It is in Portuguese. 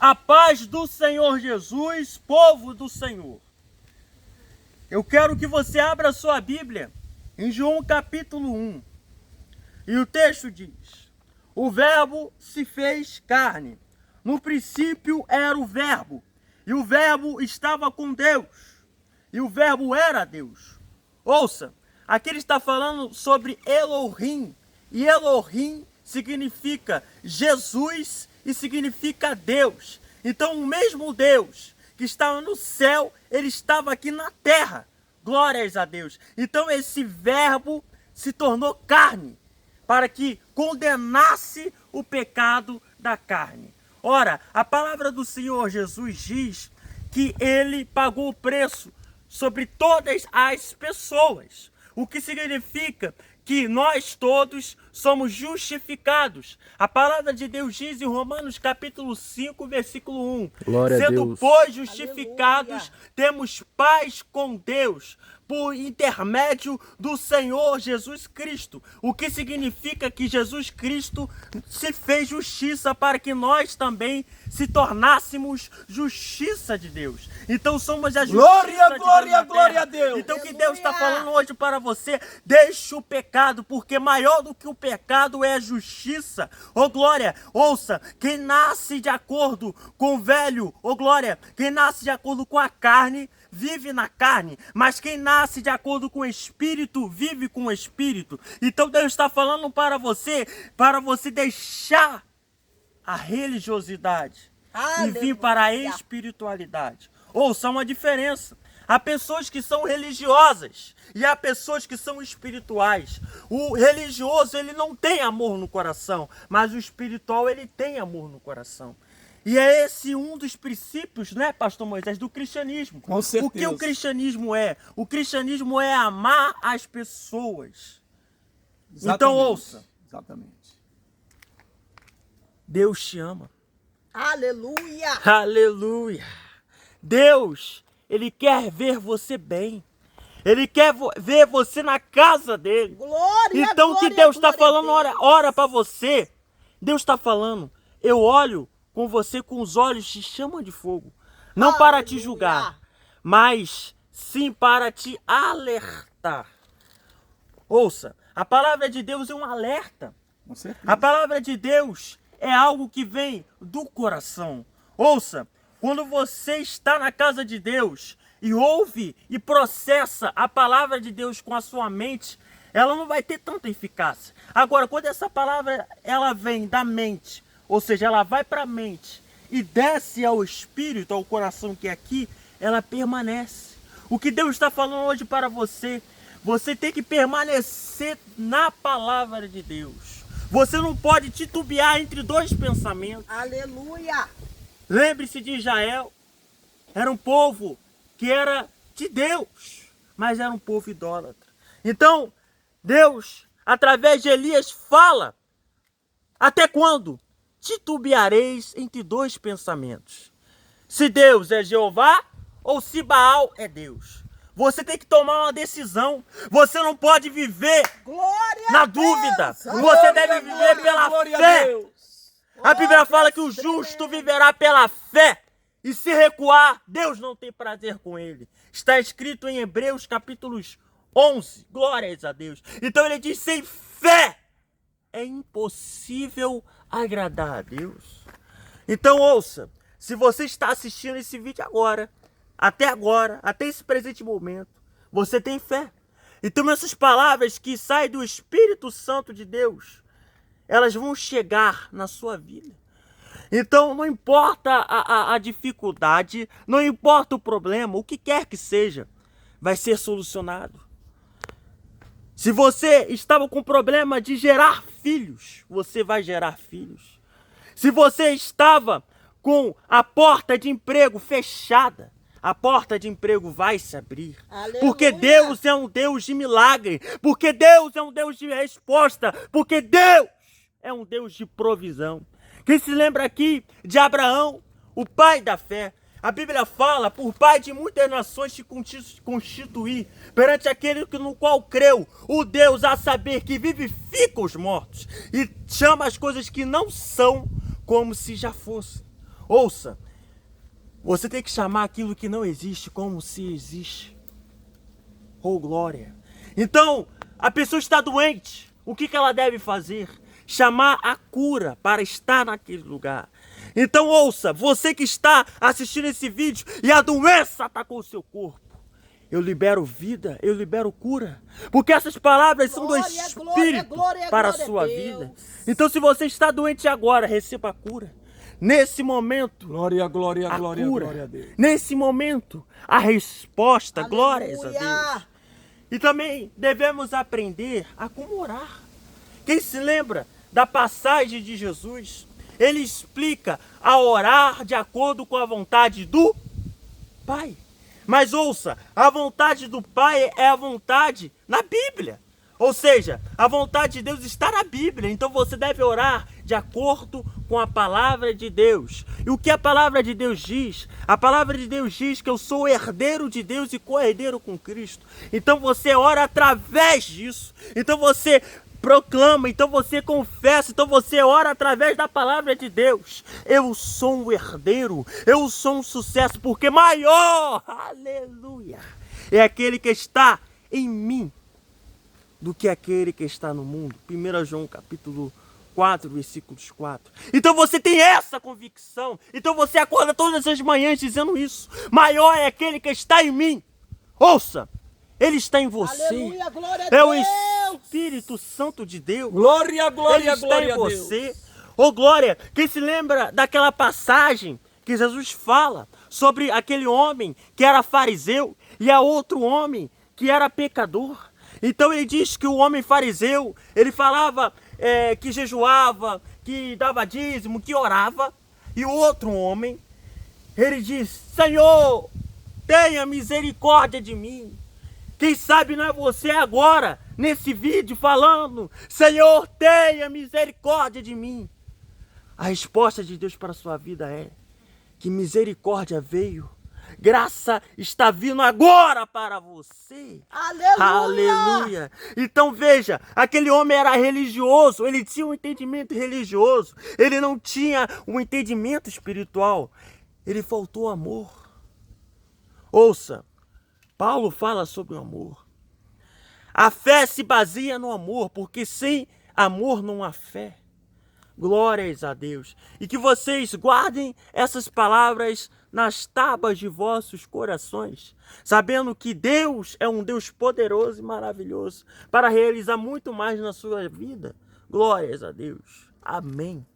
A paz do Senhor Jesus, povo do Senhor. Eu quero que você abra a sua Bíblia em João capítulo 1. E o texto diz: o verbo se fez carne. No princípio era o verbo, e o verbo estava com Deus, e o verbo era Deus. Ouça, aqui ele está falando sobre Elohim, e Elohim significa Jesus e significa Deus. Então o mesmo Deus que estava no céu, ele estava aqui na terra. Glórias a Deus. Então esse verbo se tornou carne, para que condenasse o pecado da carne. Ora, a palavra do Senhor Jesus diz que ele pagou o preço sobre todas as pessoas, o que significa que nós todos somos justificados. A palavra de Deus diz em Romanos capítulo 5, versículo 1. Glória a Sendo, Deus. pois, justificados, Aleluia. temos paz com Deus, por intermédio do Senhor Jesus Cristo. O que significa que Jesus Cristo se fez justiça para que nós também se tornássemos justiça de Deus. Então somos a justiça Glória, de Deus glória, na glória terra. a Deus. Então o que Aleluia. Deus está falando hoje para você: deixe o pecado, porque maior do que o pecado é a justiça. Ô glória, ouça, quem nasce de acordo com o velho, ô glória, quem nasce de acordo com a carne, vive na carne, mas quem nasce de acordo com o Espírito, vive com o Espírito. Então Deus está falando para você deixar a religiosidade e vir para a espiritualidade. Ouça uma diferença. Há pessoas que são religiosas e há pessoas que são espirituais. O religioso, ele não tem amor no coração, mas o espiritual, ele tem amor no coração. E é esse um dos princípios, né, pastor Moisés, do cristianismo. Com certeza. O que o cristianismo é? O cristianismo é amar as pessoas. Exatamente. Então ouça, Exatamente. Deus te ama. Aleluia. Aleluia. Deus, ele quer ver você bem. Ele quer ver você na casa dele. Glória, Então o que glória, Deus está glória a falando, Deus. ora para você. Deus está falando: eu olho com você com os olhos de chama de fogo. Não para te Aleluia. julgar, mas sim para te alertar. Ouça, a palavra de Deus é um alerta. Com certeza. A palavra de Deus é algo que vem do coração. Ouça, quando você está na casa de Deus e ouve e processa a palavra de Deus com a sua mente, ela não vai ter tanta eficácia. Agora, quando essa palavra ela vem da mente, ou seja, ela vai para a mente e desce ao espírito, ao coração que é aqui, ela permanece. O que Deus está falando hoje para você, você tem que permanecer na palavra de Deus. Você não pode titubear entre dois pensamentos. Aleluia. Lembre-se de Israel. Era um povo que era de Deus, mas era um povo idólatra. Então, Deus, através de Elias, fala: até quando titubeareis entre dois pensamentos? Se Deus é Jeová ou se Baal é Deus? Você tem que tomar uma decisão. Você não pode viver Glória na a Deus. dúvida. Você Aleluia. deve viver pela Glória a fé. Deus. A Bíblia fala que o justo viverá pela fé. E se recuar, Deus não tem prazer com ele. Está escrito em Hebreus capítulos 11. Glórias a Deus. Então ele diz: sem fé é impossível agradar a Deus. Então ouça, se você está assistindo esse vídeo agora, até esse presente momento, você tem fé. Então essas palavras que saem do Espírito Santo de Deus, elas vão chegar na sua vida. Então não importa a dificuldade, não importa o problema, o que quer que seja, vai ser solucionado. Se você estava com problema de gerar filhos, você vai gerar filhos. Se você estava com a porta de emprego fechada, a porta de emprego vai se abrir. Aleluia. Porque Deus é um Deus de milagre. Porque Deus é um Deus de resposta. Porque Deus é um Deus de provisão. Quem se lembra aqui de Abraão, o pai da fé? A Bíblia fala: por pai de muitas nações te constituir perante aquele no qual creu, o Deus a saber que vivifica os mortos e chama as coisas que não são como se já fossem. Ouça, você tem que chamar aquilo que não existe como se existe. Oh, glória. Então, a pessoa está doente. O que ela deve fazer? Chamar a cura para estar naquele lugar. Então, ouça, você que está assistindo esse vídeo e a doença atacou o seu corpo. Eu libero vida, eu libero cura. Porque essas palavras são do Espírito para a sua vida. Então, se você está doente agora, receba a cura. Nesse momento, Glória, glória, a glória, cura. glória a Deus. Nesse momento, a resposta. Aleluia. Glórias a Deus. E também devemos aprender a como orar. Quem se lembra da passagem de Jesus? Ele explica a orar de acordo com a vontade do Pai. Mas ouça, a vontade do Pai é a vontade na Bíblia. Ou seja, a vontade de Deus está na Bíblia. Então você deve orar de acordo com a palavra de Deus. E o que a palavra de Deus diz? A palavra de Deus diz que eu sou herdeiro de Deus e co-herdeiro com Cristo. Então você ora através disso. Então você proclama, então você confessa, então você ora através da palavra de Deus. Eu sou um herdeiro, eu sou um sucesso, porque maior, aleluia, é aquele que está em mim do que aquele que está no mundo. 1 João capítulo 4, versículos 4. Então você tem essa convicção. Então você acorda todas as manhãs dizendo isso. Maior é aquele que está em mim. Ouça, ele está em você. Aleluia, glória a É o Deus. Espírito Santo de Deus. Glória, glória, Ele está glória em a você. Deus. Ô glória, quem se lembra daquela passagem que Jesus fala sobre aquele homem que era fariseu e a outro homem que era pecador? Então ele diz que o homem fariseu, ele falava que jejuava, que dava dízimo, que orava. E o outro homem, ele diz: Senhor, tenha misericórdia de mim. Quem sabe não é você agora, nesse vídeo, falando: Senhor, tenha misericórdia de mim. A resposta de Deus para a sua vida é que misericórdia veio. Graça está vindo agora para você. Aleluia. Aleluia. Então veja, aquele homem era religioso, ele tinha um entendimento religioso, ele não tinha um entendimento espiritual. Ele faltou amor. Ouça, Paulo fala sobre o amor. A fé se baseia no amor, porque sem amor não há fé. Glórias a Deus. E que vocês guardem essas palavras nas tábuas de vossos corações, sabendo que Deus é um Deus poderoso e maravilhoso para realizar muito mais na sua vida. Glórias a Deus. Amém.